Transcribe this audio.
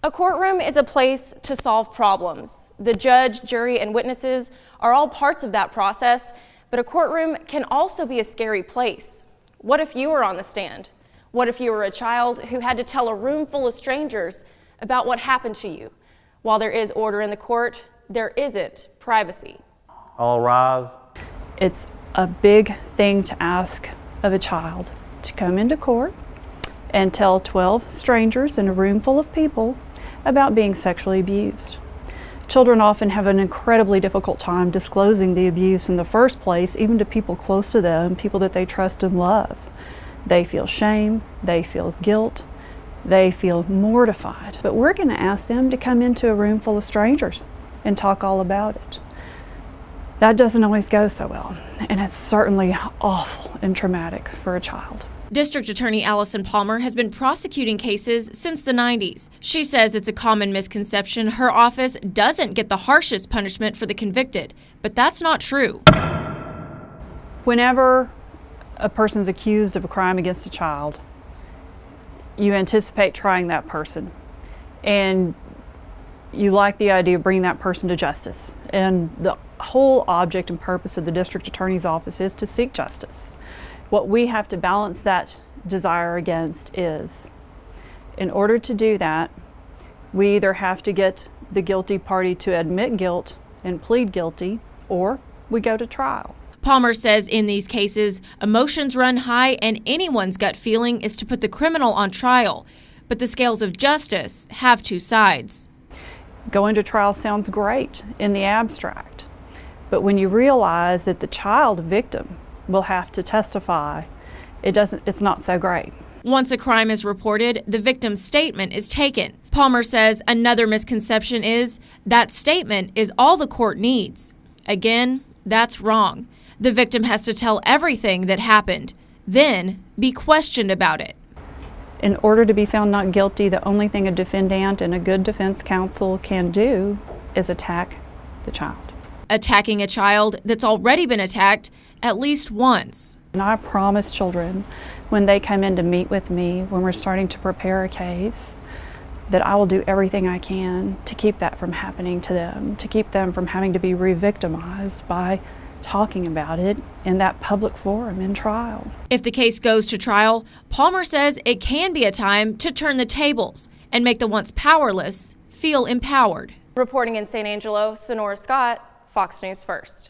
A courtroom is a place to solve problems. The judge, jury, and witnesses are all parts of that process, but a courtroom can also be a scary place. What if you were on the stand? What if you were a child who had to tell a room full of strangers about what happened to you? While there is order in the court, there isn't privacy. All rise. It's a big thing to ask of a child to come into court and tell 12 strangers in a room full of people about being sexually abused. Children often have an incredibly difficult time disclosing the abuse in the first place, even to people close to them, people that they trust and love. They feel shame, they feel guilt, they feel mortified. But we're going to ask them to come into a room full of strangers and talk all about it. That doesn't always go so well, and it's certainly awful and traumatic for a child. District Attorney Allison Palmer has been prosecuting cases since the 90s. She says it's a common misconception her office doesn't get the harshest punishment for the convicted, but that's not true. Whenever a person's accused of a crime against a child, you anticipate trying that person, and you like the idea of bringing that person to justice. And the whole object and purpose of the District Attorney's office is to seek justice. What we have to balance that desire against is, in order to do that, we either have to get the guilty party to admit guilt and plead guilty, or we go to trial. Palmer says in these cases, emotions run high and anyone's gut feeling is to put the criminal on trial. But the scales of justice have two sides. Going to trial sounds great in the abstract, but when you realize that the child victim will have to testify, it's not so great. Once a crime is reported, the victim's statement is taken. Palmer says another misconception is that statement is all the court needs. Again, that's wrong. The victim has to tell everything that happened, then be questioned about it. In order to be found not guilty, the only thing a defendant and a good defense counsel can do is attack the child. Attacking a child that's already been attacked at least once. And I promise children, when they come in to meet with me, when we're starting to prepare a case, that I will do everything I can to keep that from happening to them, to keep them from having to be re-victimized by talking about it in that public forum in trial. If the case goes to trial, Palmer says it can be a time to turn the tables and make the once powerless feel empowered. Reporting in San Angelo, Sonora Scott, Fox News First.